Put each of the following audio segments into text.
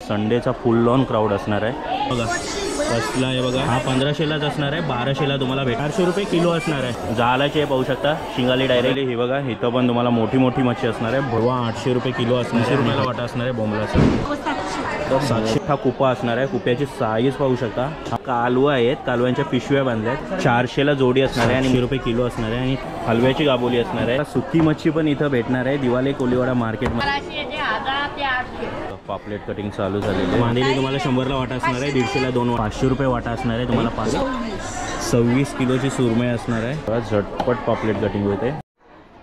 संडेचा full on crowd असणार आहे बघा. कसला आहे बघा, हा 1500लाच असणार आहे, 1200ला तुम्हाला भेटणार. 800 रुपये किलो असणार आहे. जालाची आहे पाहू शकता, शिंगाली डायरेक्टली. ही बघा इथं पण तुम्हाला मोठी मोठी मच्छी असणार आहे. भरवा 800 रुपये किलो असणार आहे. 800 रुपयाला वाटा असणार आहे बोंबलाचा. 700 हा कुपा असणार आहे. कुप्याची साईज पाहू शकता. हा कालवा आहेत, कालव्यांच्या पिशव्या बांधल्या आहेत. 400ला जोडी असणार आहे आणि 100 रुपये किलो असणार आहे. आणि हलव्याची गाबोली असणार आहे. सुकी मच्छी पण इथं भेटणार आहे दिवाले कोलीवाडा मार्केटमध्ये. पापलेट कटिंग चालू झालेली. मांदेली तुम्हाला 100ला वाटा असणार आहे, 150ला 2. 500 रुपये वाटा असणार आहे तुम्हाला. 26 किलोची सुरमई असणार आहे. झटपट पापलेट कटिंग होते.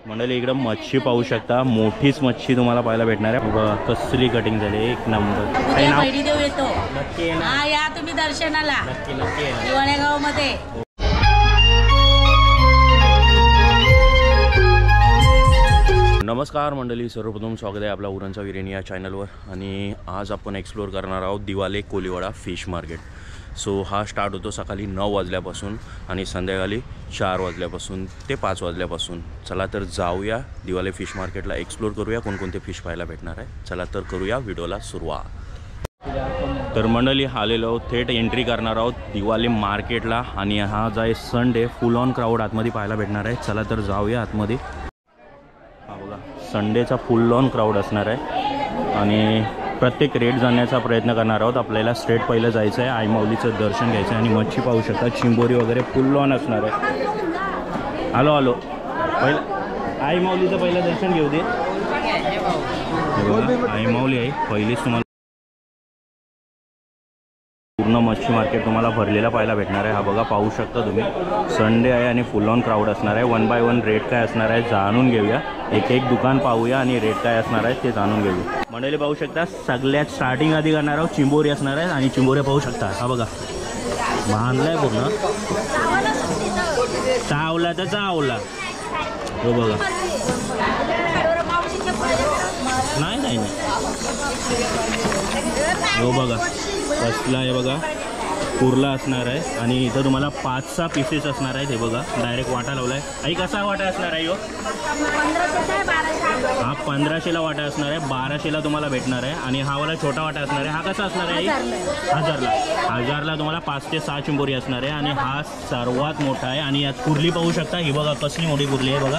मंडळी इकडं मच्छी पाहू शकता, मोठीच मच्छी तुम्हाला पाहायला भेटणार आहे. बघा कसली कटिंग झाली, एक नंबर. नक्की या तुम्ही दर्शनाला. नक्की दिवाळेगाव मध्ये. नमस्कार मंडळी, सर्वप्रथम स्वागत आहे आपला उरणचा विरेनी या चॅनलवर. आणि आज आपण एक्सप्लोर करणार आहोत दिवाले कोलीवाडा फिश मार्केट. सो हा स्टार्ट होतो सकाळी 9 वाजल्यापासून आणि संध्याकाळी 4 वाजल्यापासून ते 5 वाजल्यापासून. चला तर जाऊया दिवाले फिश मार्केटला, एक्सप्लोर करूया कोणकोणते फिश पाहायला भेटणार आहे. चला तर करूया व्हिडिओला सुरुवात. तर मंडळी आलेलो आहोत, थेट एंट्री करणार आहोत दिवाले मार्केटला. आणि हा जो आहे संडे, फुल ऑन क्राऊड आतमध्ये पाहायला भेटणार आहे. चला तर जाऊया आतमध्ये. हा बघा संडेचा फुल ऑन क्राऊड असणार आहे आणि प्रत्येक रेट जाण्याचा प्रयत्न करणार आहोत. आपल्याला स्ट्रेट पहिलं जायचं आहे, आईमाऊलीचं दर्शन घ्यायचं आहे. आणि मच्छी पाहू शकता, चिंबोरी वगैरे फुल ऑन असणार आहे. आलो पहिलं आईमाऊलीचं पहिलं दर्शन घेऊ दे. आईमाऊली आहे पहिलीच. तुम्हाला पूर्ण मच्छी मार्केट तुम्हाला भरलेला पाहायला भेटणार आहे. हा बघा पाहू शकता तुम्ही, संडे आहे आणि फुल ऑन क्राऊड असणार आहे. 1 बाय 1 रेट काय असणार आहे जाणून घेऊया. एक एक दुकान पाहूया आणि रेट काय असणार आहे ते जाणून घेऊया. मंडळी पाहू शकता, सगळ्यात स्टार्टिंग आधी करणार आहोत चिंबोरी असणार आहे. आणि चिंबोऱ्या पाहू शकता, हा बघा बांधलाय पूर्ण. चावला तर चावला, हो बघा. नाही हो बघा कसला आहे बघा, कुर्ला असणार आहे. आणि इथं तुम्हाला 5-6 पीसेस असणार आहेत. हे बघा डायरेक्ट वाटा लावला आहे. आई कसा वाटा असणार आहे? हा 1500ला वाटा असणार आहे, 1200ला तुम्हाला भेटणार आहे. आणि हा वाला छोटा वाटा असणार आहे. हा कसा असणार आहे? 1000ला तुम्हाला 5 ते 6 चिंबोरी असणार आहे. आणि हा सर्वात मोठा आहे. आणि यात कुर्ली पाहू शकता, ही बघा कसली मोठी कुर्ली आहे बघा.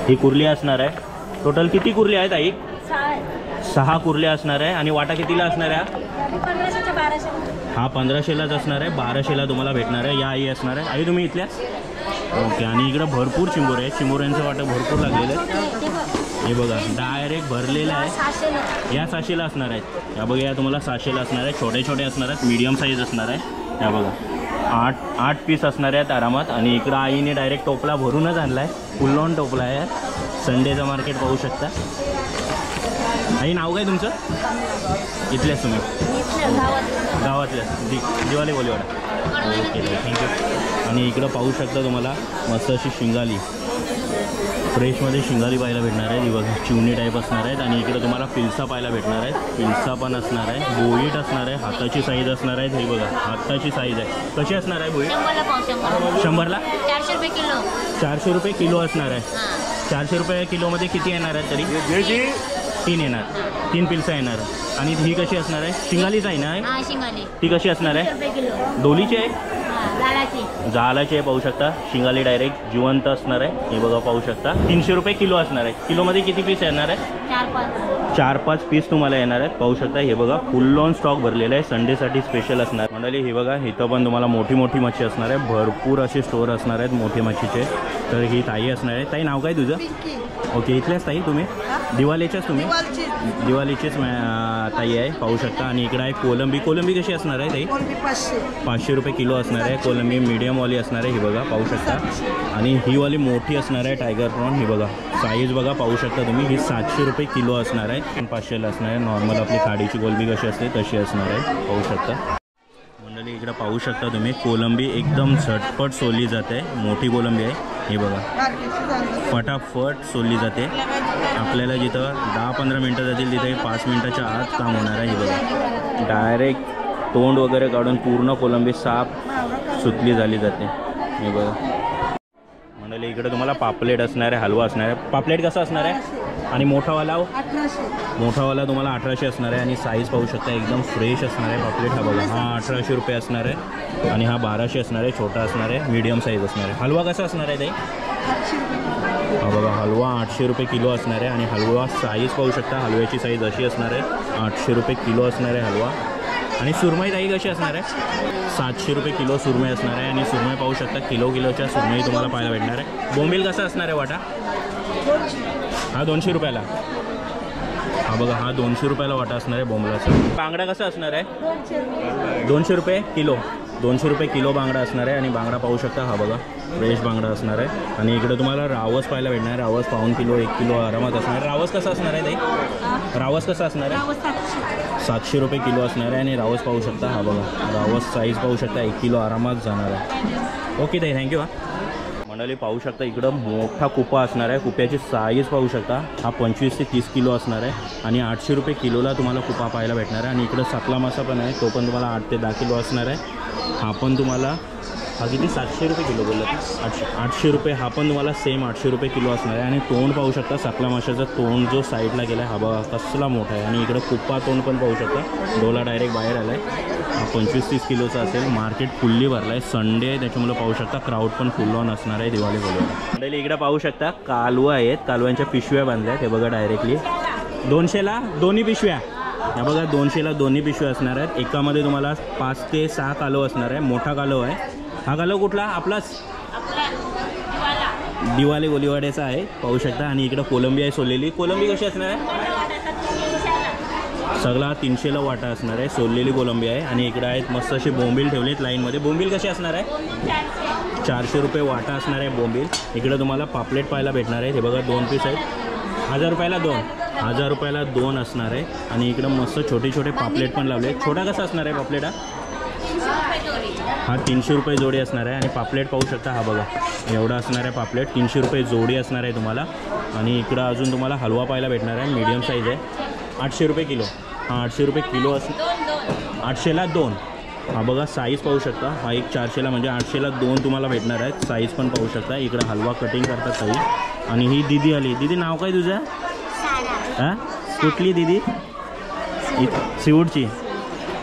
ही कुर्ली असणार आहे. टोटल किती कुर्ली आहेत आई? 6 कुर्ल्या असणार आहे. आणि वाटा कितीला असणार आहे? हा 1500लाच असणार आहे, 1200ला तुम्हाला भेटणार आहे. या आई असणार आहे. आई तुम्ही इथल्या? ओके. आणि इकडं भरपूर चिंबोरे आहेत, चिंबोऱ्यांचं वाटं भरपूर लागलेलं आहे. हे बघा डायरेक्ट भरलेलं आहे. या 600ला असणार आहेत. या बघा, या तुम्हाला 600ला असणार आहे. छोटे छोटे असणार आहेत, मीडियम साईज असणार आहे. या बघा 8 पीस असणार आहेत आरामात. आणि इकडं आईने डायरेक्ट टोपला भरूनच आणला आहे, फुल ऑन टोपला आहे. संडेचं मार्केट पाहू शकता. आई नाव काय तुमचं? इथल्याच तुम्ही? गावातल्याच दिवाले कोलीवाडा. Okay thank you. आणि इकडं पाहू शकता तुम्हाला मस्त अशी शिंगाली, फ्रेशमध्ये शिंगाली पाहायला भेटणार आहे. बघा चिवणी टाईप असणार आहेत. आणि इकडं तुम्हाला पिलसा पाहायला भेटणार आहेत. पिलसा पण असणार आहे, बोईट असणार आहे. हाताची साईज असणार आहे. हे बघा हाताची साईज आहे. कशी असणार आहे बोईट? 100ला 400 रुपये किलो. 400 रुपये किलो असणार आहे. 400 रुपये किलोमध्ये किती येणार आहे तरी? 3 येणार, 3 पिल्सा येणार. आणि ही कशी असणार आहे? शिंगालीच आहे ना? ती कशी असणार आहे? डोलीची आहे, जालाची आहे पाहू शकता. शिंगाली डायरेक्ट जिवंत असणार आहे. हे बघा पाहू शकता. 300 रुपये किलो असणार आहे. किलोमध्ये किती पीस येणार आहे? 4-5 पीस तुम्हाला येणार आहेत पाहू शकता. हे बघा फुल ऑन स्टॉक भरलेला आहे, संडेसाठी स्पेशल असणार. मंडळी हे बघा इथं पण तुम्हाला मोठी मोठी मच्छी असणार आहे. भरपूर असे स्टोअर असणार आहेत मोठे मच्छीचे. तर ही ताई असणार आहे. ताई नाव काय तुझं? ओके इथल्याच ताई तुम्ही? दिवाळीच्याच तुम्ही? दिवाळीचीच ताई आहे पाहू शकता. आणि इकडे आहे कोलंबी. कोलंबी कशी असणार आहे ताई? 500 रुपये किलो असणार आहे. कोलंबी मीडियमवाली असणार आहे. ही बघा पाहू शकता. आणि ही वाली मोठी असणार आहे टायगर प्रॉन. ही बघा साईज बघा पाहू शकता तुम्ही. ही 700 रुपये किलो असणार आहे. 500ला असणार आहे. नॉर्मल आपली खाडीची कोलंबी कशी असते तशी असणार आहे पाहू शकता. मंडळी इकडे पाहू शकता तुम्ही, कोलंबी एकदम झटपट सोलली जाते. मोठी कोलंबी आहे. हे बघा फटाफट सोलली जाते. आपल्याला जिथं 10-15 मिनटं जातील तिथे 5 मिनटाच्या आत काम होणार आहे. हे बघा डायरेक्ट तोंड वगैरे काढून पूर्ण कोलंबी साफ सुतली झाली जाते. हे बघा मंडळी इकडे तुम्हाला पापलेट असणार आहे, हलवा असणार आहे. पापलेट कसा असणार आहे? आणि मोठावाला अठराशे. मोठावाला तुम्हाला 1800 असणार आहे आणि साईज पाहू शकता एकदम फ्रेश असणार आहे पापलेट. हा बघा हा 1800 रुपये असणार आहे आणि हा 1200 असणार आहे. छोटा असणार आहे, मीडियम साईज असणार आहे. हलवा कसा असणार आहे ताई? 800 रुपये. हा बघा हलवा 800 रुपये किलो असणार आहे आणि हलवा साईज पाहू शकता. हलव्याची साईज अशी असणार आहे, 800 रुपये किलो असणार आहे हलवा. आणि सुरमई ताई कशी असणार आहे? 700 रुपये किलो सुरमई असणार आहे आणि सुरमई पाहू शकता किलोच्या सुरमई तुम्हाला पाहायला भेटणार आहे. बोंबील कसा असणार आहे वाटा? हा 200 रुपयाला. हा बघा हा 200 रुपयाला वाटा असणार आहे बोंबलाचा. बांगडा कसा असणार आहे? 200 रुपये किलो. 200 रुपये किलो बांगडा असणार आहे आणि बांगडा पाहू शकता. हा बघा फ्रेश बांगडा असणार आहे आणि इकडे तुम्हाला रावस पाहायला भेटणार आहे. रावस पाऊण किलो 1 किलो आरामात असणार आहे. रावस कसा असणार आहे ताई? रावस कसा असणार आहे? 700 रुपये किलो असणार आहे आणि रावस पाहू शकता. हा बघा रावस साईज पाहू शकता 1 किलो आरामात जाणार आहे. ओके ताई थँक्यू. मंडळी पाहू शकता इकडं मोठा कुपा असणार आहे. कुप्याची साईज पाहू शकता. हा 25 ते 30 किलो असणार आहे आणि 800 रुपये किलोला तुम्हाला कुपा पाहायला भेटणार आहे. आणि इकडं सातला मासा पण आहे, तो पण तुम्हाला 8 ते 10 किलो असणार आहे. हा पण तुम्हाला हा किती 700 रुपये किलो बोलला? 800 रुपये. हा पण तुम्हाला सेम 800 रुपये किलो असणार आहे. आणि तोंड पाहू शकता सातला माशाचा तोंड जो साईडला गेला आहे हा बघा कसला मोठा आहे. आणि इकडं कुप्पा तोंड पण पाहू शकता. डोला डायरेक्ट बाहेर आला आहे. हा 25-30 किलोचा असेल. मार्केट फुल्ली भरला आहे, संडे आहे त्याच्यामुळे पाहू शकता क्राऊड पण फुल ऑन असणार आहे दिवाळी बोलून. मंडळी इकडे पाहू शकता कालवा आहेत, कालव्यांच्या पिशव्या बांधल्या आहेत. हे बघा डायरेक्टली 200ला दोन्ही पिशव्या. हे बघा 200ला दोन्ही पिशव्या असणार आहेत. एकामध्ये तुम्हाला 5 ते 6 कालव असणार आहे. मोठा कालव आहे. हा कालव कुठला? आपलाच दिवाळी गोलीवाड्याचा आहे पाहू शकता. आणि इकडं कोलंबी आहे सोललेली. कोलंबी कशी असणार आहे? सगळा 300ला वाटा असणार आहे. सोललेली कोलंबी आहे. आणि इकडे आहेत मस्त असे बोंबील ठेवलेत लाईनमध्ये. बोंबील कशी असणार आहे? 400 रुपये वाटा असणार आहे बोंबील. इकडे तुम्हाला पापलेट पाहायला भेटणार आहे. हे बघा 2 पीस आहेत. 1000 रुपयाला 2. 1000 रुपयाला 2 असणार आहे. आणि इकडं मस्त छोटे छोटे पापलेट पण लावले. छोटा कसा असणार आहे पापलेट? हा 300 रुपये जोडी असणार आहे. आणि पापलेट पाहू शकता. हा बघा एवढा असणार आहे पापलेट. 300 रुपये जोडी असणार आहे तुम्हाला. आणि इकडं अजून तुम्हाला हलवा पाहायला भेटणार आहे. मीडियम साईज आहे. 800 रुपये किलो. हा 800 रुपये किलो असं 800ला 2. हा बघा साईज पाहू शकता. हा एक 400ला म्हणजे 800ला 2 तुम्हाला भेटणार आहेत. साईज पण पाहू शकता. इकडं हलवा कटिंग करतात ताई. आणि ही दीदी आली. दीदी नाव काय तुझं? हां कुठली दीदी? सिवूडची.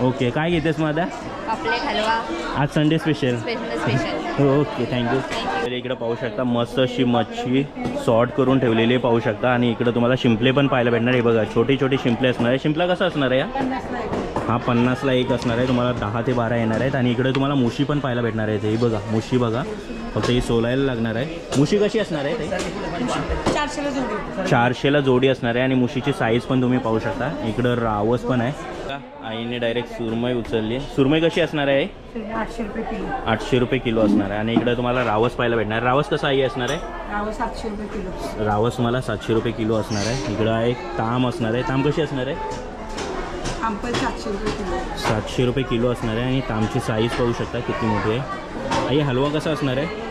ओके काय घेतेस मग आता? पापलेट हलवा आज Sunday special. Special. Okay thank you. तर इकडं पाहू शकता मस्त अशी मच्छी सॉर्ट करून ठेवलेली पाहू शकता. आणि इकडं तुम्हाला शिंपले पण पाहायला भेटणार आहे. बघा छोटी छोटी शिंपले असणार आहे. शिंपला कसा असणार आहे? हा 50ला 1 असणार आहे. तुम्हाला 10 ते 12 येणार आहेत. आणि इकडे तुम्हाला मुशी पण पाहायला भेटणार आहे. ही बघा मुशी बघा फक्त ही सोलायला लागणार आहे. मुशी कशी असणार आहे? 400ला जोडी असणार आहे. आणि मुशीची साईज पण तुम्ही पाहू शकता. इकडं रावस पण आहे. आईने डायरेक्ट सुरमई उचलली. सुरमई कशी असणार आहे? 800 रुपये किलो. 800 रुपये किलो असणार आहे. आणि इकडे तुम्हाला रावस पाहायला भेटणार. रावस कसा आई असणार आहे? रावस 700 रुपये किलो. रावस मला 700 रुपये किलो असणार आहे. इकडं एक ताम असणार आहे. ताम कशी असणार आहे? आंपल 700 रुपये किलो. 700 रुपये किलो असणार आहे. आणि तामची साईज पाहू शकता किती मोठी आहे. आई हलवा कसा असणार आहे?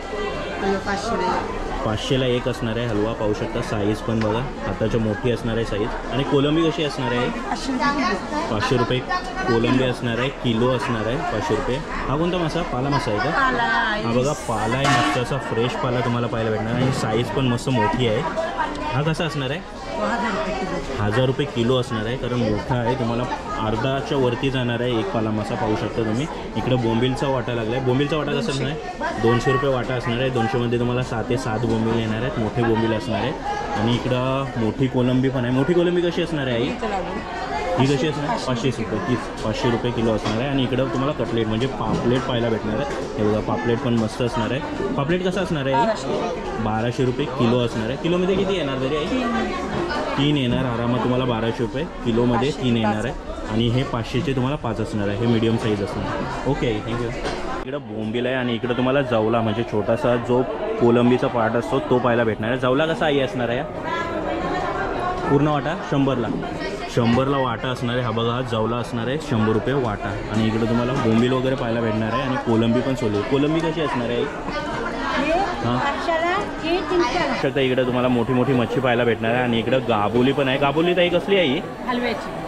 500ला 1 असणार आहे हलवा पाहू शकता. साईज पण बघा हाताच्या मोठी असणार आहे साईज. आणि कोलंबी कशी असणार आहे? 500 रुपये कोलंबी असणार आहे. किलो असणार आहे 500 रुपये. हा कोणता मासा? पाला मासा आहे का? हा बघा पाला आहे मस्त असा फ्रेश पाला तुम्हाला पाहायला भेटणार. आणि साईज पण मस्त मोठी आहे. हा कसा असणार आहे? 1000 रुपये किलो असणार आहे. कारण मोठा आहे. तुम्हाला अर्धाच्या वरती जाणार आहे. एक पाला मासा पाहू शकता तुम्ही. इकडं बोंबीलचा वाटा लागला आहे. बोंबीलचा वाटा कसा असणार आहे? 200 रुपये वाटा असणार आहे. 200मध्ये तुम्हाला 7 ते 7 बोंबील येणार आहेत. मोठे बोंबील असणार आहेत. आणि इकडं मोठी कोलंबी पण आहे. मोठी कोलंबी कशी असणार आहे आई? ही कशी असणार? 500 रुपये 500 रुपये किलो असणार आहे. आणि इकडं तुम्हाला कटलेट म्हणजे पापलेट पाहायला भेटणार आहे. हे बघा पापलेट पण मस्त असणार आहे. पापलेट कसं असणार आहे? 1200 रुपये किलो असणार आहे. किलोमध्ये किती येणार तरी आई? 3 येणार आरामात तुम्हाला. 1200 रुपये किलोमध्ये 3 येणार आहे. आणि हे 500चे तुम्हाला 5 असणार आहे. हे मीडियम साईज असणार. Okay thank you. इकडं बोंबील आहे. आणि इकडं तुम्हाला जवला म्हणजे छोटासा जो कोलंबीचा पार्ट असतो तो पाहायला भेटणार आहे. जवला कसा आई असणार आहे? पूर्ण वाटा 100ला वाटा असणार आहे. हा बघा हा जवला असणार आहे 100 रुपये वाटा. आणि इकडं तुम्हाला बोंबील वगैरे पाहायला भेटणार आहे. आणि कोलंबी पण सोडली. कोलंबी कशी असणार आहे? हां शकता. इकडे तुम्हाला मोठी मोठी मच्छी पाहायला भेटणार आहे. आणि इकडं गाबोली पण आहे. गाबोली ताई कसली आहे?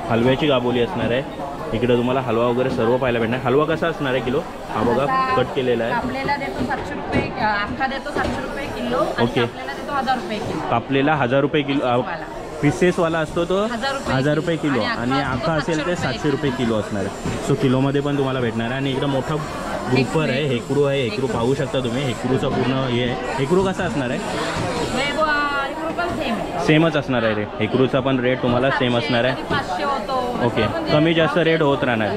हलव्याची गाबोली असणार आहे. इकडे तुम्हाला हलवा वगैरे सर्व पाहायला भेटणार. हलवा कसा असणार आहे किलो? हा बघा कट केलेला आहे. कापलेला देतो 700 रुपये. अख्खा देतो 700 रुपये किलो. ओके. कापलेला देतो 1000 रुपये किलो. कापलेला 1000 रुपये किलो. पीसेसवाला असतो तो 1000 रुपये किलो आणि अख्खा असेल ते 700 रुपये किलो असणार आहे. सो किलोमध्ये पण तुम्हाला भेटणार आहे. आणि एकदम मोठा ग्रुपर आहे, हेकरू आहे. हेकरू पाहू शकता तुम्ही, हेकरूचा पूर्ण हे आहे. हेकरू कसा असणार आहे? सेमच असणार आहे रे, हेकरूचा पण रेट तुम्हाला सेम असणार आहे. 500 होतो. ओके, कमी जास्त रेट होत राहणार.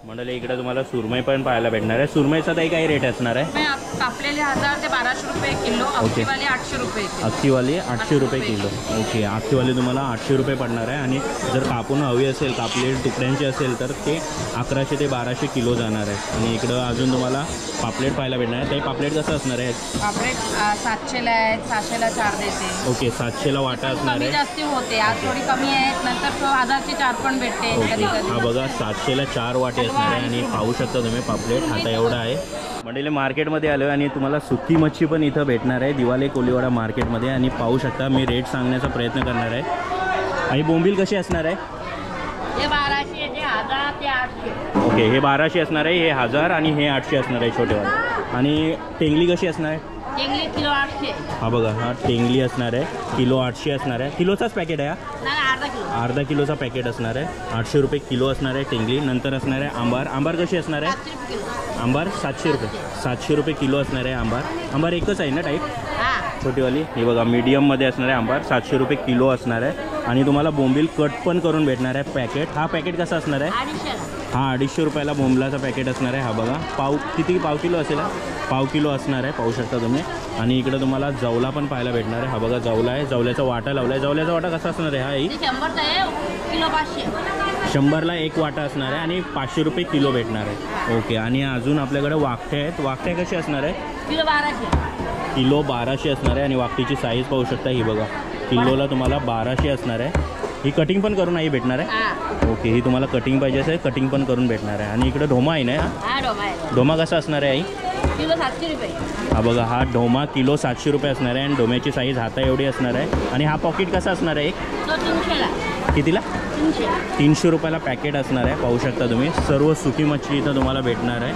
मंडळी इकडे तुम्हाला सुरमई पण पाहायला भेटणार आहे. सुरमईचा ताई काही रेट असणार आहे? कापलेले 1000 ते 1200 रुपये किलो, अख्खीवाली 800 रुपये किलो. अख्खीवाली 800 रुपये किलो. ओके, अख्खीवाली तुम्हाला 800 रुपये पडणार आहे. आणि जर कापून हवी असेल, कापलेली तुकड्यांची असेल तर ते 1100 ते 1200 किलो जाणार आहे. आणि इकडं अजून तुम्हाला पापलेट पाहायला भेटणार आहे. ताई पापलेट कसं असणार आहे? पापलेट 700ला आहेत, 600ला 4 देते. ओके, 700ला वाटा असणार कमी आहे. जास्ती होते, आज थोडी कमी आहेत, नंतर 1000चे 4 पण भेटते ओके, कधी हा कधी. बघा 700ला 4 वाटे असणार आहे. आणि पाहू शकता तुम्ही पापलेट आता एवढा आहे. मंडळी मार्केटमध्ये आलो आणि तुम्हाला सुकी मच्छी पण इथं भेटणार आहे दिवाले कोलीवाडा मार्केटमध्ये. आणि पाहू शकता मी रेट सांगण्याचा प्रयत्न करणार आहे. आणि बोंबील कशी असणार आहे? हे 1200, हे 1000 ते 800. ओके, हे 1200 असणार आहे, हे 1000 आणि हे 800 असणार आहे छोटेवाले. आणि टेंगली कशी असणार आहे? टेंगली किलो 800. हा बघा, हा टेंगली असणार आहे, किलो 800 असणार आहे. किलोचाच पॅकेट आहे हा? नाही, अर्धा किलो. अर्धा किलोचा पॅकेट असणार आहे. 800 रुपये किलो असणार आहे टेंगली. नंतर असणार आहे आंबार. आंबार कशी असणार आहे? 700 रुपये किलो. आंबार 700 रुपये. 700 रुपये किलो असणार आहे आंबार. आंबार एकच आहे ना टाईप हा. छोटीवाली? हे बघा मीडियममध्ये असणार आहे आंबार, 700 रुपये किलो असणार आहे. आणि तुम्हाला बोंबील कट पण करून भेटणार आहे पॅकेट. हा पॅकेट कसा असणार आहे? 250. हा 250 रुपयाला बोंबलाचा पॅकेट असणार आहे. हा बघा, पाव किलो असेल हा? पाव किलो असणार आहे, पाहू शकता तुम्ही. आणि इकडं तुम्हाला जवला पण पाहायला भेटणार आहे. हा बघा जवला आहे, जवल्याचा वाटा लावला आहे. जवल्याचा वाटा कसा असणार आहे? हा ही 100चा आहे, किलो 500. 100ला एक वाटा असणार आहे आणि 500 रुपये किलो भेटणार आहे. ओके, आणि अजून आपल्याकडे वाकटे आहेत. वाकटे कसे असणार आहे? किलो 1200. किलो 1200 असणार आहे. आणि वाकटीची साईज पाहू शकता ही बघा, किलोला तुम्हाला 1200 असणार आहे. ही कटिंग पण करून आई भेटणार आहे? हा. ओके, ही तुम्हाला कटिंग पाहिजे असेल कटिंग पण करून भेटणार आहे. आणि इकडं ढोमा आहे ना? हा, डोमा आहे. ढोमा कसा असणार आहे आई? किलो 700 रुपये. हा बघा, हा ढोमा किलो 700 रुपये असणार आहे. आणि ढोम्याची साईज हाता एवढी असणार आहे. आणि हा पॉकेट कसा असणार आहे? एक तो 300ला. कितीला? 300. 300 रुपयाला पॅकेट असणार आहे. पाहू शकता तुम्ही, सर्व सुकी मच्छी इथं तुम्हाला भेटणार आहे.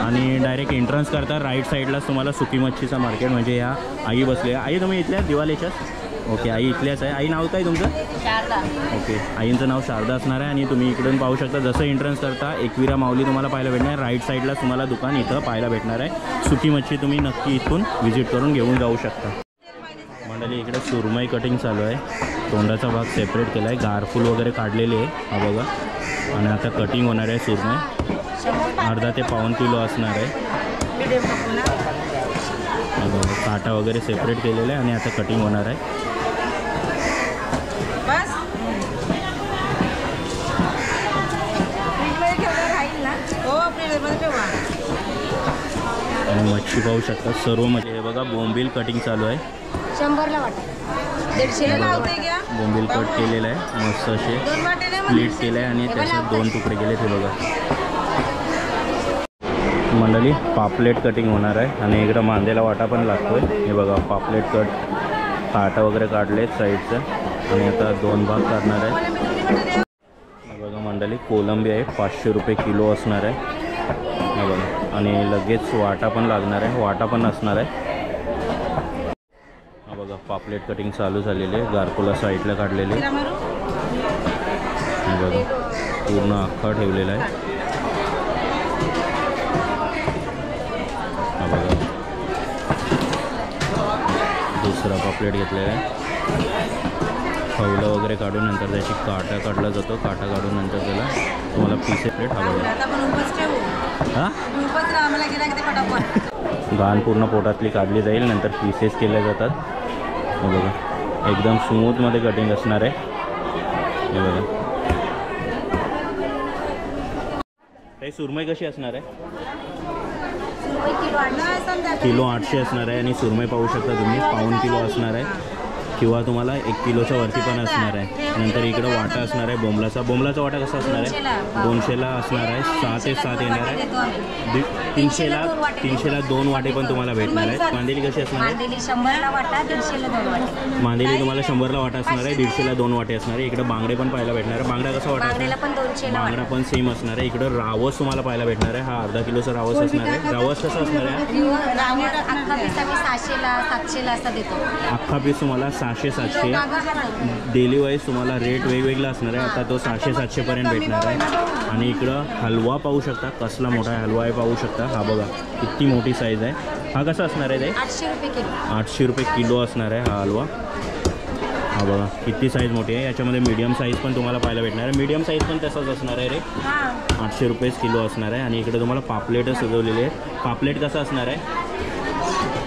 आणि डायरेक्ट एंट्रन्स करता राईट साईडलाच तुम्हाला सुकी मच्छीचा मार्केट म्हणजे ह्या आई बसले. आई तुम्ही इथल्या दिवालेच्याच? ओके, आई इथल्याच आहे. आई नाव काय तुमचं? शारदा. ओके, आईंचं नाव शारदा असणार आहे. आणि तुम्ही इकडून पाहू शकता जसं एंट्रन्स करता एकविरा माऊली तुम्हाला पाहायला भेटणार. राईट साईडला तुम्हाला दुकान इथं पाहायला भेटणार आहे. सुकी मच्छी तुम्ही नक्की इथून व्हिजिट करून घेऊन जाऊ शकता. मंडळी इकडे सुरमई कटिंग चालू आहे. तोंडाचा भाग सेपरेट केला आहे, गारफूल वगैरे काढलेले आहे. हा बघा, आणि आता कटिंग होणार आहे सुरमई. अर्धा ते पाऊण किलो असणार आहे. हा बघा, काटा वगैरे सेपरेट केलेला आहे आणि आता कटिंग होणार आहे. बस. हो, फ्रीजमध्ये ठेवा. आणि मच्छी पाहू शकता सर्व म्हणजे हे बघा बोंबील कटिंग चालू आहे. 100ला वाटा. 150ला लावते घ्या. बोंबील कट केलेलं आहे, मस्त असे स्प्लिट केलं आहे आणि त्याच्यात 2 तुकडे केले ते बघा. मंडळी पापलेट कटिंग होणार आहे. आणि इकडं मांदेला वाटा पण लागतो आहे. हे बघा पापलेट कट, काटा वगैरे काढले साईडचं. आणि आता 2 भाग करणार आहे. हे बघा मंडळी कोलंबी आहे, 500 रुपये किलो असणार आहे. हे बघा, आणि लगेच वाटा पण लागणार आहे, वाटा पण असणार आहे. हा बघा पापलेट कटिंग चालू झालेली आहे, गारकोला साईडला काढलेली. हे बघा पूर्ण अख्खा ठेवलेला आहे. हा बघा दुसरा पापलेट घेतलेला आहे. खवलं वगैरे काढून नंतर त्याची काटा काढला जातो. काटा काढून नंतर त्याला तुम्हाला पीस प्लेट हा बघा. हां, घाण पूर्ण पोटातली काढली जाईल, नंतर पीसेस केले जातात. हे बघा एकदम स्मूथमध्ये कटिंग असणार आहे. हे बघा काही सुरमई कशी असणार आहे? किलो 800 असणार आहे. आणि सुरमई पाहू शकता तुम्ही पाऊण किलो असणार आहे किंवा तुम्हाला 1 किलोच्या वरती पण असणार आहे. नंतर इकडं वाटा असणार आहे बोंबलाचा. बोंबलाचा वाटा कसा असणार आहे? 200ला असणार आहे. 6 ते 7 येणार आहे. 300ला 2 वाटे पण तुम्हाला भेटणार आहेत. मांदेली कशी असणार आहे? मांदेली 100ला वाटा, 150ला 2 वाटे. मांदेली तुम्हाला 100ला वाटा असणार आहे, 150ला 2 वाटे असणार आहे. इकडं बांगडे पण पाहायला भेटणार आहे. बांगडा कसा वाटा असणार? पण 200ला बांगडा पण सेम असणार आहे. इकडं रावस तुम्हाला पाहायला भेटणार आहे. हा अर्धा किलोचा रावस असणार आहे. रावस कसा असणार आहे? अख्खा पीस आम्ही 600ला 700ला असं देतो. अख्खा पीस तुम्हाला 600-700 डेली वाईज तुम्हाला रेट वेगवेगळा असणार आहे. आता तो 600-700पर्यंत भेटणार आहे. आणि इकडं हलवा पाहू शकता, कसला मोठा आहे हलवा आहे पाहू शकता. हा बघा किती मोठी साईज आहे. हा कसा असणार आहे ते? 800 रुपये किलो. 800 रुपये किलो असणार आहे हा हलवा. हा बघा किती साईज मोठी आहे. याच्यामध्ये मीडियम साईज पण तुम्हाला पाहायला भेटणार आहे. मीडियम साईज पण तसंच असणार आहे रे. 800 रुपये किलो असणार आहे. आणि इकडे तुम्हाला पापलेट सजवलेले आहेत. पापलेट कसं असणार आहे?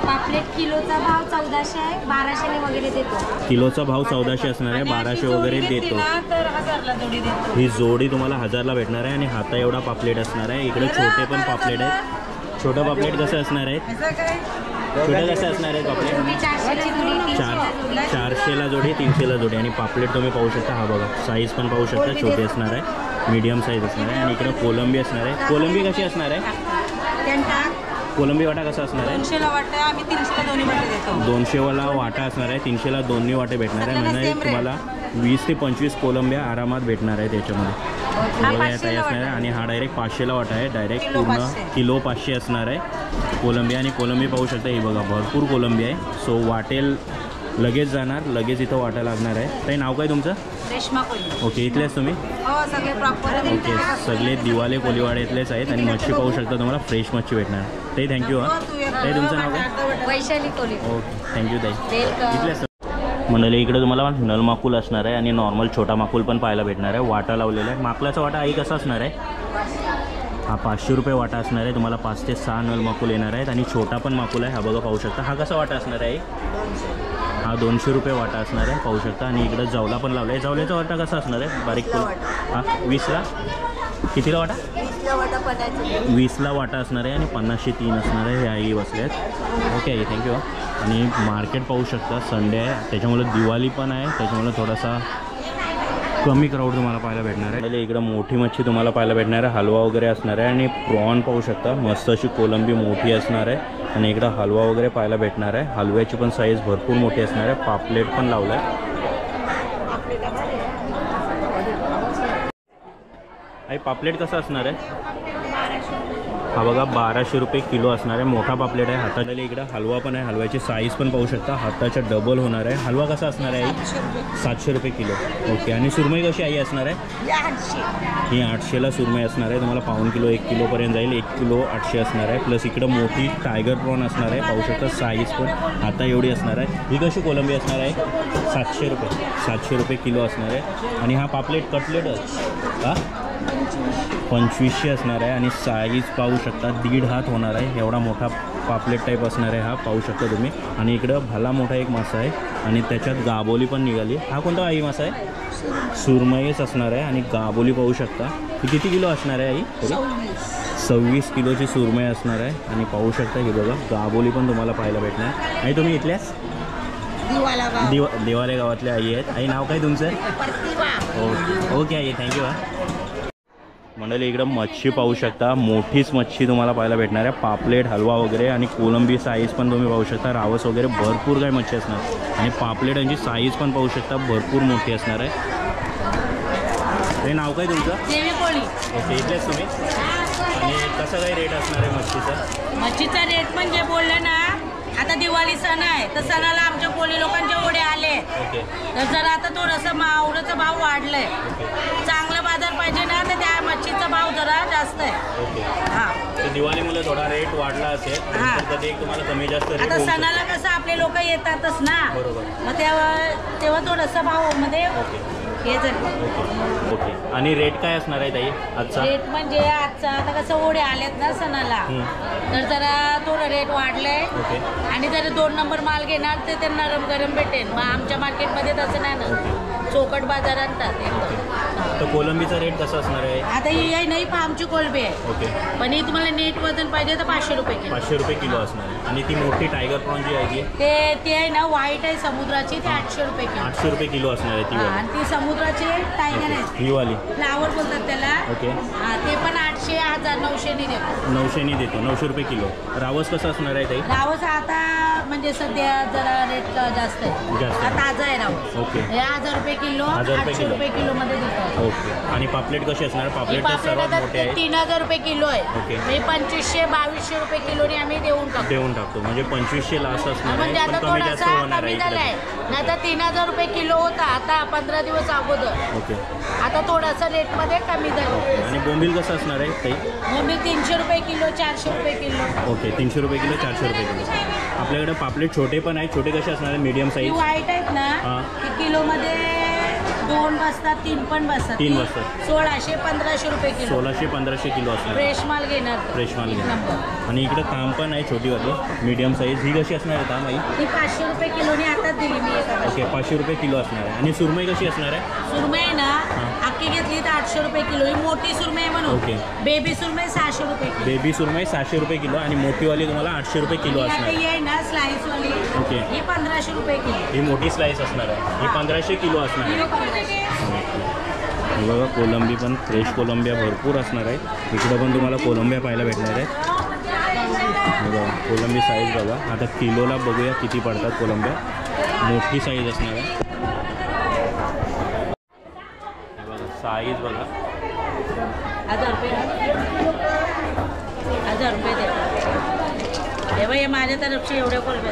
पापलेट किलोचा भाव 1400 आहे, 1200 वगैरे देतो. किलोचा भाव 1400 असणार आहे, 1200 वगैरे देतो. तर 1000ला जोडी देतो. ही जोडी तुम्हाला 1000ला भेटणार आहे. आणि हाता एवढा पापलेट असणार आहे. इकडे छोटे पण पापलेट आहेत. छोटं पापलेट कसं असणार आहे? छोटे कसं असणार आहे पापलेट? 400ला जोडी, 300ला जोडी. आणि पापलेट तुम्ही पाहू शकता. हा बघा साईज पण पाहू शकता, छोटे असणार आहे, मीडियम साईज असणार आहे. आणि इकडे कोलंबी असणार आहे. कोलंबी कशी असणार आहे? कोलंबी वाटा कसा असणार आहे? 200ला वाटा, आम्ही 300ला दोन्ही वाटे देतो. 200वाला वाटा असणार आहे, 300ला दोन्ही वाटे भेटणार आहे. म्हणजे तुम्हाला 20 ते 25 कोलंब्या आरामात भेटणार आहे त्याच्यामध्ये. बघा या ताई असणार आहे. आणि हा डायरेक्ट 500ला वाटा आहे, डायरेक्ट पूर्ण किलो 500 असणार आहे कोलंबी. आणि कोलंबी पाहू शकता, ही बघा भरपूर कोलंबी आहे. सो वाटेल लगेच जाणार, लगेच इथं वाटा लागणार आहे. ताई नाव काय तुमचं? रेश्मा कोली. ओके, इथलेच तुम्ही? हो, सगळे प्रॉपर. ओके, सगळे दिवाले कोलीवाडे इथलेच आहेत. आणि मच्छी पाहू शकता, तुम्हाला फ्रेश मच्छी भेटणार. ताई थँक्यू. हां ताई, तुमचं नाव काय? वैशाली कोली. ओके, थँक्यू ताई. वेलकम. इथलेच मंडळी इकडे तुम्हाला नल माकूल असणार आहे. आणि नॉर्मल छोटा माकूल पण पाहायला भेटणार आहे. वाटा लावलेला आहे. माकलाचा वाटा आई कसा असणार आहे? हा 500 रुपये वाटा असणार आहे. तुम्हाला 5 ते 6 नल माकूल येणार आहेत. आणि छोटा पण माकूल आहे. हा बघा पाहू शकता. हा कसा वाटा असणार आहे? हा 200 रुपये वाटा असणार आहे, पाहू शकता. आणि इकडं जवला पण लावला आहे. जवल्याचा वाटा कसा असणार आहे? बारीक फुल. हा 20ला. कितीला वाटा? 20ला वाटा असणार आहे. आणि 50चे 3 असणार आहे. हे आई बसले आहेत. Okay I, thank you. आणि मार्केट पाहू शकता, संडे आहे त्याच्यामुळे दिवाळी पण आहे, त्याच्यामुळे थोडासा कमी क्राऊड तुम्हाला पाहायला भेटणार आहे. इकडं मोठी मच्छी तुम्हाला पाहायला भेटणार आहे. हलवा वगैरे असणार आहे. आणि प्रॉन पाहू शकता, मस्त अशी कोलंबी मोठी असणार आहे. आणि इकडं हलवा वगैरे पाहायला भेटणार आहे. हलव्याची पण साईज भरपूर मोठी असणार आहे. पापलेट पण लावला आहे. आई पापलेट कसं असणार आहे? हा बघा 1200 रुपये किलो असणार आहे. मोठा पापलेट आहे. हाताला इकडं हलवा पण आहे. हलव्याची साईज पण पाहू शकता, हाताच्या डबल होणार आहे. हलवा कसा असणार आहे? 700 रुपये किलो. ओके. आणि सुरमई कशी आई असणार आहे? ही 800ला सुरमई असणार आहे. तुम्हाला पाऊण किलो 1 किलोपर्यंत जाईल. 1 किलो 800 असणार आहे. प्लस इकडं मोठी टायगर प्रॉन असणार आहे, पाहू शकता. साईज पण हाता एवढी असणार आहे. ही कशी कोलंबी असणार आहे? 700 रुपये. 700 रुपये किलो असणार आहे. आणि हा पापलेट कटलेटच हा 2500 असणार आहे. आणि साईज पाहू शकता 1.5 हात होणार आहे. एवढा मोठा पापलेट टाईप असणार आहे हा, पाहू शकता तुम्ही. आणि इकडं भला मोठा एक मासा आहे. आणि त्याच्यात गाबोली पण निघाली. हा कोणता आई मासा आहे? सुरमईच असणार आहे. आणि गाबोली पाहू शकता. ही किती किलो असणार आहे आई? 26 किलोची सुरमई असणार आहे. आणि पाहू शकता ही बघा गाबोली पण तुम्हाला पाहायला भेटणार. आणि तुम्ही इथल्याच दिवाले गावातल्या आई आहेत. आई नाव काय तुमचं? Okay okay I, thank you. मंडळी इकडं मच्छी पाहू शकता, मोठीच मच्छी तुम्हाला पाहायला भेटणार आहे. पापलेट, हलवा वगैरे. आणि कोलंबी साईज पण तुम्ही पाहू शकता. रावस वगैरे भरपूर काही मच्छी असणार. आणि पापलेटांची साईज पण पाहू शकता, भरपूर मोठी असणार आहे. हे नाव काय तुमचं? देवी कोळी. ओके, इथलेच तुम्ही. आणि कसं काही रेट असणार आहे मच्छीचा? मच्छीचा रेट म्हणजे बोललं ना, आता दिवाळी सण आहे तर सणाला आमच्या कोळी लोकांचे ओढे आले. ओके. तर जरा आता थोडंसं मावळाचा भाव वाढलाय. चांगला बाजार पाहिजे ना, तर त्या मच्छीचा भाव जरा जास्त आहे. ओके. हां, तर दिवाळीमुळे थोडा रेट वाढला असेल, हां. तर कधी तुम्हाला कमी जास्त रेट आता होऊ शकतो. सणाला कसं आपले लोक येतातच ना, बरोबर. मग तेव्हा थोडंसं भावामध्ये ओके हे झालं. Okay okay. आणि रेट काय असणार आहे ताई आजचा? रेट म्हणजे आजचा आता कसं ओढे आलेत ना सणाला, तर जरा थोडं रेट वाढलंय. ओके. आणि जर 2 नंबर माल घेणार तर ते नरम गरम भेटेल. मग आमच्या मार्केटमध्ये तसं नाही ना, चौकट बाजार आणतात एकदम. तर कोलंबीचा रेट कसा असणार आहे? आता ही आहे नाही आमची कोलबी आहे. ओके. पण ही तुम्हाला नेट वजन पाहिजे तर 500 रुपये किलो. 500 रुपये किलो असणार आहे. आणि ती मोठी टायगर प्रॉन जी आहे ती ते आहे ना, व्हाईट आहे समुद्राची, ती 800 रुपये किलो. 800 रुपये किलो असणार आहे ती वाली. आणि ती समुद्राची टायगर आहे, ही वाली. फ्लावर बोलतात त्याला. ओके. हा, ते पण 800, 1000, 900 देतो. 900 देतो. 900 रुपये किलो. रावस कसं असणार आहे ताई? रावस आता म्हणजे सध्या जरा रेट जास्त आहे. जास्त आहे. ताजा आहे राव. ओके. हे 1000 रुपये किलो, 1000 रुपये 800 किलो. रुपये किलो मध्ये देतो. ओके. आणि पापलेट कशी असणार? ही पापलेट तर पापलेट सर्वात आता मोठे आहे. 3000 रुपये किलो आहे. ओके. म्हणजे 2500-2200 रुपये किलोने आम्ही देऊन टाकतो. देऊन टाकतो म्हणजे 2500 लास्ट असणार म्हणजे आहे, पण आता कमी जास्त थोडासा होणार कमी आहे झालाय. इकडे. नाही तर 3000 रुपये किलो होता आता 15 दिवस अगोदर. ओके. आता थोडासा रेटमध्ये कमी झालं. आणि बोंबील कसं असणार आहे ताई? बोंबील 300 रुपये किलो, 400 रुपये किलो. ओके. 300 रुपये किलो, 400 रुपये किलो. आपल्याकडे पापलेट छोटे पण आहेत. छोटे कसे असणार आहे? मीडियम ही साईज. व्हाईट आहेत ना, हां. ती किलोमध्ये 2 बसतात, 3 पण बसतात. 3 बसतात. 1600-1500 रुपये किलो. 1600-1500 किलो असणार. फ्रेश माल घेणार तो. फ्रेश माल एक घ्या. नंबर. आणि इकडे ताम पण आहे छोटीवाली मीडियम साईज. ही कशी असणार आहे ताम आई? ही 500 रुपये किलोने आताच दिली मी एका. ओके. 500 रुपये किलो असणार आहे. आणि सुरमई कशी असणार आहे? सुरमई आहे ना, हां. अख्खी घेतली तर 800 रुपये किलो. ही मोठी सुरमई आहे म्हणून. ओके. बेबी सुरमई 600 रुपये किलो. बेबी सुरमई 600 रुपये किलो आणि मोठीवाली तुम्हाला 800 रुपये किलो आणि असणार आता आहे. ही आहे ना स्लाइस वाली, ओके. ही 1500 रुपये किलो. ही मोठी स्लाईस असणार आहे. ही 1500 किलो असणार ही आहे. 1500. हे बघा कोलंबी पण फ्रेश कोलंबिया भरपूर असणार आहे. इकडं पण तुम्हाला कोलंबिया पाहायला भेटणार आहे. हे बघा कोलंबी साईज बघा. आता किलोला बघूया किती पडतात कोलंबिया. मोठी साईज असणार आहे. हे बघा साईज बघा. 1000 रुपये. 1000 रुपये दे. हे बघ, हे माझ्या तरफचे एवढे कोलंबे.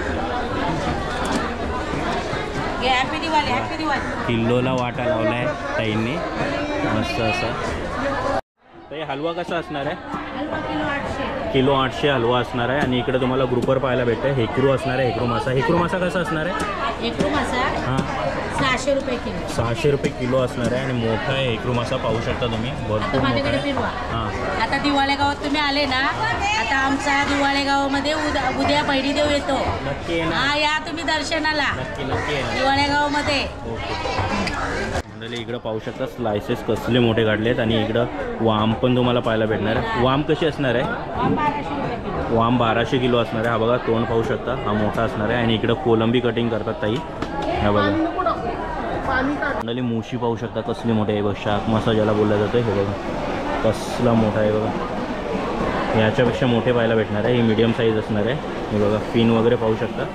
Happy Diwali, happy Diwali. किलोला वाटा लावला आहे ताईंनी मस्त असा. ताई हलवा कसा असणार आहे? हलवा किलो 800. किलो 800 हलवा असणार आहे. आणि इकडे तुम्हाला ग्रुपर पाहायला भेटतं. हेकरू असणार आहे. हेकरू मासा. हेकरू मासा कसा असणार आहे? हेकरू मासा हां. 600 रुपये किलो. 600 रुपये किलो असणार आहे. आणि मोठा आहे हेकरू मासा पाहू शकता तुम्ही. आता भरपूर मोठा माझ्याकडे आहे. फिरवा. हां. आता दिवाळे गावात तुम्ही आले ना, आता आमचा दिवाळे गावामध्ये उद्या बहिणी देव येतो. नक्की आहे ना? हा, या तुम्ही दर्शनाला नक्की नक्की आहे ना? दिवाळे गावामध्ये. ओके. मंडळी इकडं पाहू शकता स्लायसेस कसले मोठे काढलेत. आणि इकडं वाम पण तुम्हाला पाहायला भेटणार आहे. वाम कशी असणार आहे? 1200 रुपये किलो. वाम 1200 किलो असणार आहे. हा बघा तोंड पाहू शकता. हा मोठा असणार आहे. आणि इकडं कोलंबी कटिंग करतात ताई. हा बघा मंडळी मुशी पाहू शकता कसली मोठी आहे बघ. शाक मासा ज्याला बोलला जातो. हे बघा कसला मोठा आहे बघा. याच्यापेक्षा मोठे पाहायला भेटणार आहे. ही मीडियम साईज असणार आहे. हे बघा फिन वगैरे पाहू शकता.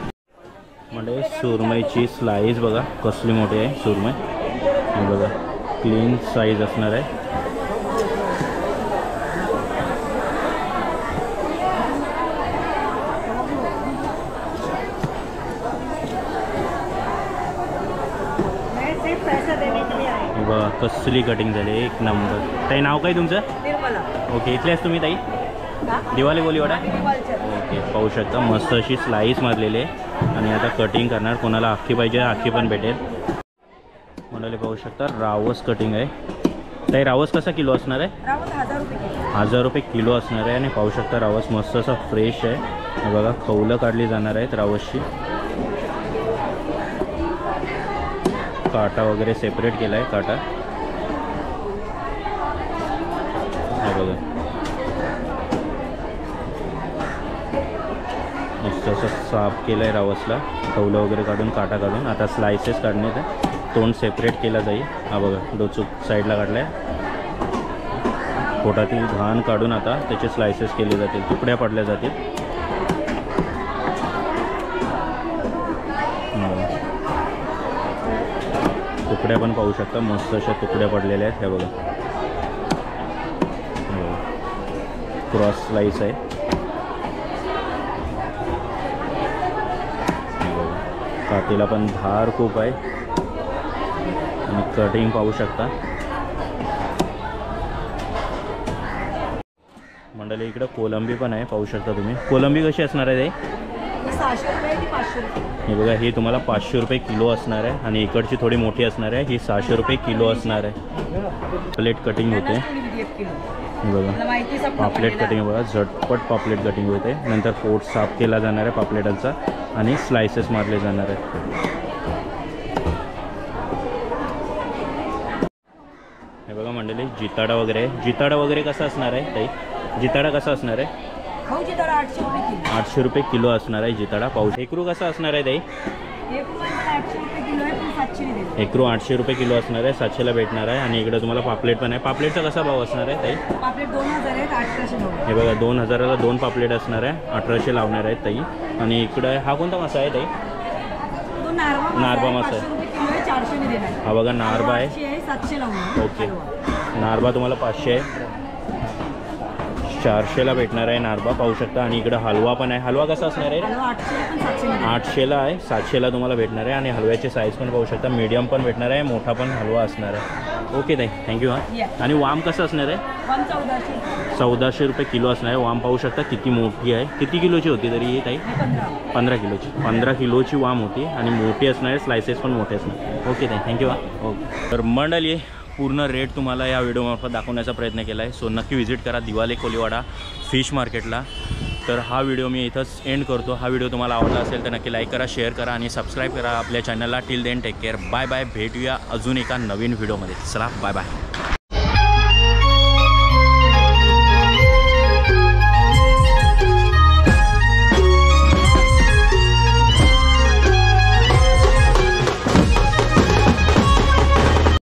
म्हणजे सुरमईची स्लाईस बघा कसली मोठी आहे सुरमई. हे बघा क्लीन साईज असणार आहे. हे बघा कसली कटिंग झाली एक नंबर. ताई नाव काय तुमचं? ओके. इथल्याच तुम्ही ताई? दिवाळी बोलीवाडा. ओके. पाहू शकता मस्त अशी स्लाईस मारलेली आहे. आणि आता कटिंग करणार. कोणाला अख्खी पाहिजे अख्खी पण भेटेल. म्हणाले पाहू शकता रावस कटिंग आहे. ताई रावस कसा किलो असणार आहे? 1000 रुपये किलो असणार आहे. आणि पाहू शकता रावस मस्त असा फ्रेश आहे. हे बघा खवलं काढली जाणार आहेत रावसची. काटा वगैरे सेपरेट केला आहे काटा. हे बघा मस्त असं साफ केलं आहे रावसला. खवलं वगैरे काढून काटा काढून आता स्लायसेस काढण्यात आहे. तोंड सेपरेट केला जाईल. हा बघा डोचूक साईडला काढला आहे. पोटातील घाण काढून आता त्याचे स्लायसेस केले जातील. तुकड्या पडल्या जातील. तुकड्या पण पाहू शकता मस्त अशा तुकड्या पडलेल्या आहेत. हे बघा क्रॉस स्लाइस आहे. काठीला पण धार खूप आहे. आणि कटिंग पाहू शकता. मंडळी इकडं कोलंबी पण आहे पाहू शकता तुम्ही. कोलंबी कशी असणार आहे ताई? 600 रुपये की 500 रुपये. हे बघा ही तुम्हाला 500 रुपये किलो असणार आहे. आणि इकडची थोडी मोठी असणार आहे. ही 600 रुपये किलो असणार आहे. प्लेट कटिंग होते. हे बघा पापलेट कटिंग बघा झटपट पापलेट कटिंग होते. नंतर पोट साफ केला जाणार आहे पापलेटांचा. आणि स्लायसेस मारले जाणार आहेत. हे बघा मंडळी जिताडा वगैरे. जिताडा वगैरे कसा असणार आहे ताई? जिताडा कसा असणार आहे? 800 रुपये किलो. 800 रुपये किलो असणार आहे जिताडा. पाऊस हेकरू कसा असणार आहे ताई? एकरू 800 रुपये किलो असणार आहे, 700ला भेटणार आहे. आणि इकडे तुम्हाला पापलेट पण आहे. पापलेटचा कसा भाव असणार आहे ताई? पापलेट 2000 आहेत, 1800 हे बघा 2000ला 2 पापलेट असणार आहे, 1800 लावणार आहेत ताई. आणि इकडे हा कोणता मासा आहे ताई? नारबा मासा आहे. 400 ने देणार. हा बघा नारबा आहे. 700 लावून. ओके, नारबा तुम्हाला 500 आहे, 400ला भेटणार आहे नारबा, पाहू शकता. आणि इकडं हलवा पण आहे. हलवा कसा असणार आहे? 800ला आहे, 700ला तुम्हाला भेटणार आहे. आणि हलव्याचे साईज पण पाहू शकता, मीडियम पण भेटणार आहे, मोठा पण हलवा असणार आहे. ओके ताई, थँक्यू. हां, आणि वाम कसं असणार आहे? 1400 रुपये किलो असणार आहे. वाम पाहू शकता किती मोठी आहे. किती किलोची होती तरी ही ताई? 15 किलोची. 15 किलोची वाम होती आणि मोठी असणार आहे, स्लायसेस पण मोठे असणार. ओके ताई, थँक्यू. हां, ओके. तर मंडळी पूर्ण रेट तुम्हाला या व्हिडिओमार्फत दाखवण्याचा प्रयत्न केला आहे. सो नक्की व्हिजिट करा दिवाले कोलीवाडा फिश मार्केटला. तर हा व्हिडिओ मी इथंच एंड करतो. हा व्हिडिओ तुम्हाला आवडला असेल तर नक्की लाईक करा, शेअर करा आणि सबस्क्राईब करा आपल्या चॅनलला. Till then take care, bye bye. भेटूया अजून एका नवीन व्हिडिओमध्ये. चला, बाय बाय.